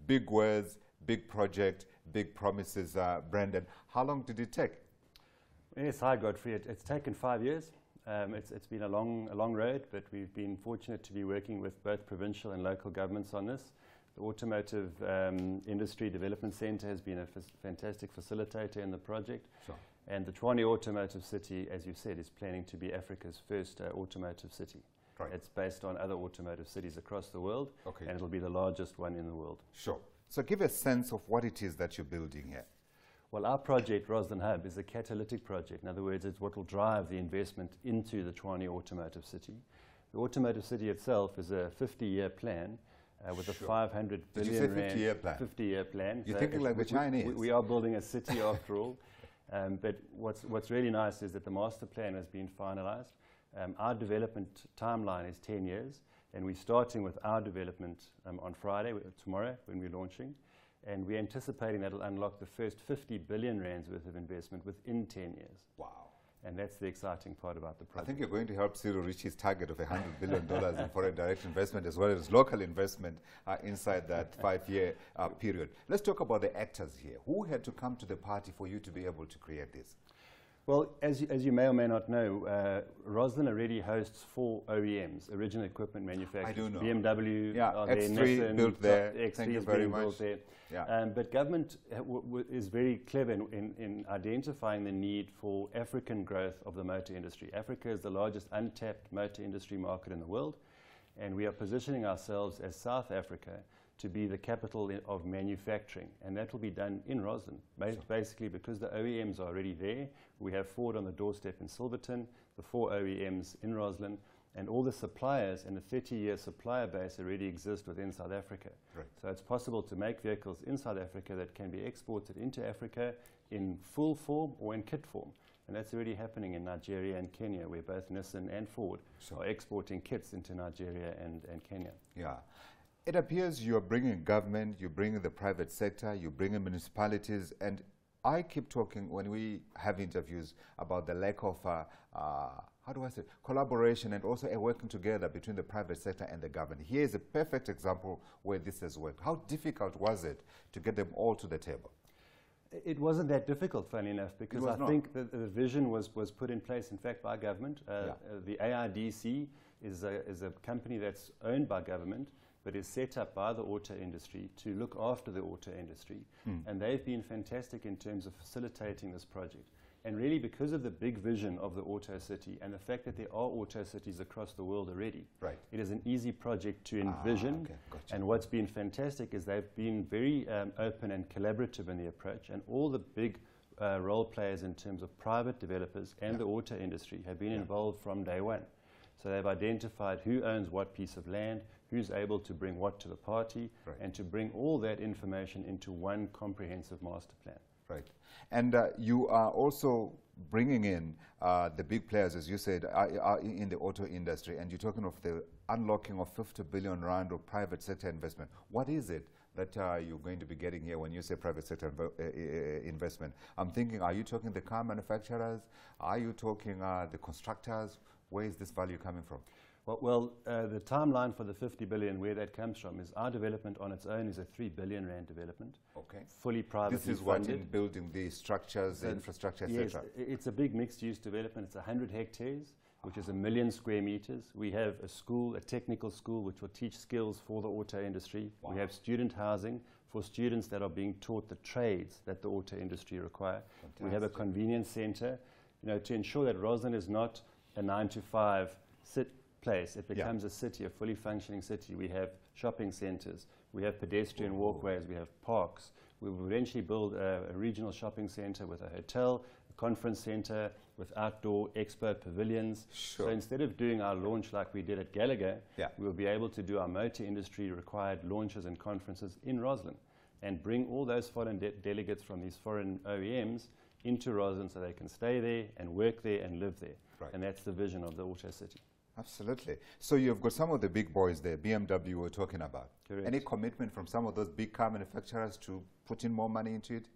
Big words, big project, big promises, Brendan. How long did it take? Yes, hi Godfrey. It's taken 5 years. It's been a long road, but we've been fortunate to be working with both provincial and local governments on this. The Automotive Industry Development Centre has been a fantastic facilitator in the project. Sure. And the Tshwane Automotive City, as you said, is planning to be Africa's first automotive city. Right. It's based on other automotive cities across the world, okay, and it'll be the largest one in the world. Sure. So give a sense of what it is that you're building here. Well, our project, Rosslyn Hub, is a catalytic project. In other words, it's what will drive the investment into the Tshwane Automotive City. The automotive city itself is a 50-year plan with a 500 billion rand. Did you say 50-year plan? 50-year plan. You're thinking like the Chinese. We are building a city after all. But what's really nice is that the master plan has been finalized. Our development timeline is 10 years, and we're starting with our development on Friday, tomorrow, when we're launching. And we're anticipating that it'll unlock the first 50 billion rands worth of investment within 10 years. Wow. And that's the exciting part about the project. I think you're going to help Cyril reach his target of $100 billion in foreign direct investment as well as local investment inside that 5-year period. Let's talk about the actors here. Who had to come to the party for you to be able to create this? Well, as you may or may not know, Rosslyn already hosts 4 OEMs, original equipment manufacturers. I do know. BMW, X3 Nissan, built there. X3 Thank you is very being much. built there. Yeah. But government is very clever in identifying the need for African growth of the motor industry. Africa is the largest untapped motor industry market in the world, and we are positioning ourselves as South Africa to be the capital of manufacturing, and that will be done in Rosslyn. Basically, because the OEMs are already there, we have Ford on the doorstep in Silverton, the 4 OEMs in Rosslyn, and all the suppliers and the 30-year supplier base already exist within South Africa. Right. So it's possible to make vehicles in South Africa that can be exported into Africa in full form or in kit form. And that's already happening in Nigeria and Kenya, where both Nissan and Ford are exporting kits into Nigeria and Kenya. Yeah. It appears you're bringing government, you're bringing the private sector, you're bringing municipalities, and I keep talking when we have interviews about the lack of, how do I say, collaboration and also a working together between the private sector and the government. Here is a perfect example where this has worked. How difficult was it to get them all to the table? It wasn't that difficult, funny enough, because I think the vision was put in place, in fact, by government. The AIDC is a company that's owned by government, but is set up by the auto industry to look after the auto industry. And they've been fantastic in terms of facilitating this project. And really, because of the big vision of the auto city and the fact that there are auto cities across the world already, it is an easy project to envision. Gotcha. And what's been fantastic is they've been very open and collaborative in the approach, and all the big role players in terms of private developers and the auto industry have been involved from day one. So they've identified who owns what piece of land, who's able to bring what to the party, and to bring all that information into one comprehensive master plan. Right. And you are also bringing in the big players, as you said, are in the auto industry, and you're talking of the unlocking of 50 billion rand of private sector investment. What is it that you're going to be getting here when you say private sector investment? I'm thinking, are you talking the car manufacturers? Are you talking the constructors? Where is this value coming from? Well, the timeline for the 50 billion, where that comes from, is our development on its own is a 3 billion rand development. Okay. Fully privately funded. This is what in building the structures, the infrastructure, etc. Yes, it's a big mixed-use development. It's 100 hectares, which is 1 million square meters. We have a school, a technical school, which will teach skills for the auto industry. We have student housing for students that are being taught the trades that the auto industry require. We have a convenience center, to ensure that Rosslyn is not a 9-to-5 place. It becomes a city, a fully functioning city. We have shopping centers, we have pedestrian walkways, we have parks. We will eventually build a regional shopping center with a hotel, a conference center, with outdoor expo pavilions. So instead of doing our launch like we did at Gallagher, we will be able to do our motor industry required launches and conferences in Rosslyn and bring all those foreign delegates from these foreign OEMs into Rosslyn so they can stay there and work there and live there. And that's the vision of the auto city. Absolutely. So you've got some of the big boys there, BMW we're talking about. Correct. Any commitment from some of those big car manufacturers to put in more money into it?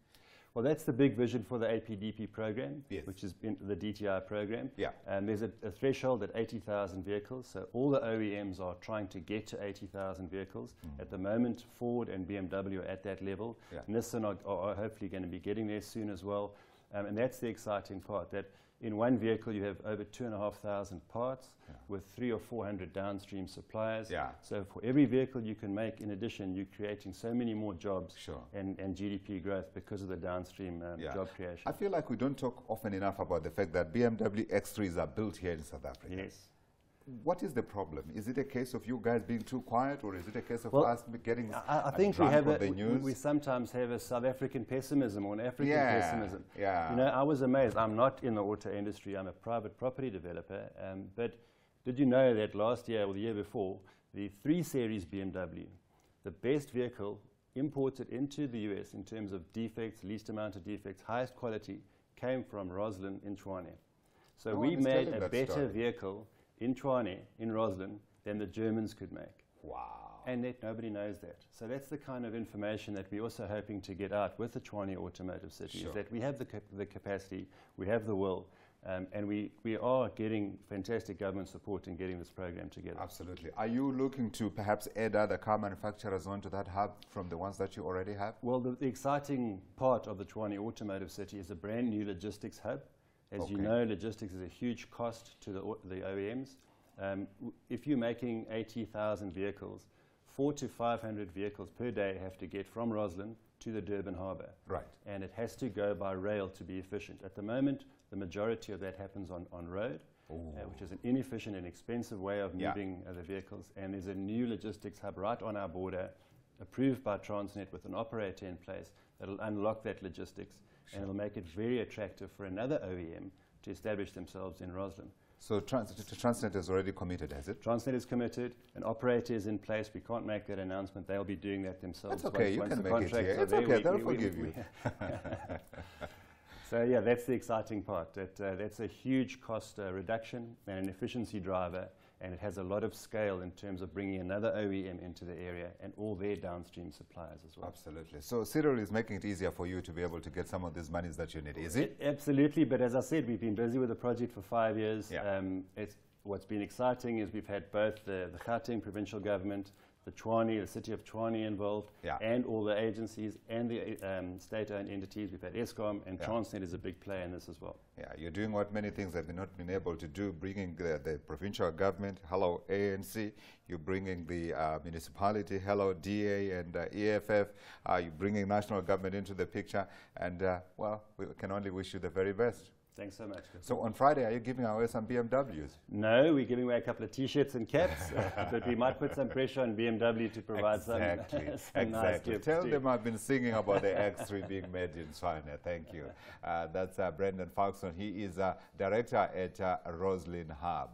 Well, that's the big vision for the APDP program, Yes. which is the DTI program. Yeah. There's a threshold at 80,000 vehicles, so all the OEMs are trying to get to 80,000 vehicles. At the moment, Ford and BMW are at that level. Yeah. Nissan are hopefully going to be getting there soon as well. And that's the exciting part, that in one vehicle you have over 2,500 parts with 300 or 400 downstream suppliers. Yeah. So for every vehicle you can make, in addition, you're creating so many more jobs and GDP growth because of the downstream job creation. I feel like we don't talk often enough about the fact that BMW X3s are built here in South Africa. Yes. What is the problem? Is it a case of you guys being too quiet, or is it a case of us getting I think drunk on the news? We sometimes have a South African pessimism or an African pessimism. Yeah. You know, I was amazed. I'm not in the auto industry. I'm a private property developer. But did you know that last year or the year before, the 3 Series BMW, the best vehicle imported into the US in terms of defects, least amount of defects, highest quality, came from Rosslyn in Tshwane. So we made a better vehicle in Tshwane, in Rosslyn, than the Germans could make. Wow. And yet nobody knows that. So that's the kind of information that we're also hoping to get out with the Tshwane Automotive City, is that we have the capacity, we have the will, and we are getting fantastic government support in getting this program together. Absolutely. Are you looking to perhaps add other car manufacturers onto that hub from the ones that you already have? Well, the exciting part of the Tshwane Automotive City is a brand new logistics hub. As you know, logistics is a huge cost to the OEMs. If you're making 80,000 vehicles, 400 to 500 vehicles per day have to get from Rosslyn to the Durban harbour. Right. And it has to go by rail to be efficient. At the moment, the majority of that happens on road, which is an inefficient and expensive way of moving the vehicles. And there's a new logistics hub right on our border, approved by Transnet with an operator in place that will unlock that logistics. And it'll make it very attractive for another OEM to establish themselves in Rosslyn. So Transnet is already committed, has it? Transnet is committed. An operator is in place. We can't make that announcement. They'll be doing that themselves. That's okay. Once you can the make it here. It's there, okay. They'll forgive you. So yeah, that's the exciting part. That's a huge cost reduction and an efficiency driver. And it has a lot of scale in terms of bringing another OEM into the area and all their downstream suppliers as well. Absolutely. So Cyril is making it easier for you to be able to get some of these monies that you need, is it? Absolutely. But as I said, we've been busy with the project for 5 years. Yeah. What's been exciting is we've had both the Gauteng provincial government, the Tshwane, the city of Tshwane involved, and all the agencies and the state-owned entities. We've had ESCOM, and Transnet is a big player in this as well. Yeah, you're doing what many things have not been able to do, bringing the provincial government, hello ANC, you're bringing the municipality, hello DA and EFF, you're bringing national government into the picture, and well, we can only wish you the very best. Thanks so much. So on Friday, are you giving away some BMWs? No, we're giving away a couple of T-shirts and caps, but we might put some pressure on BMW to provide some nice gifts. Tell them I've been singing about the X3 being made in Tshwane. Thank you. That's Brendan Falkson. He is a director at Rosslyn Hub.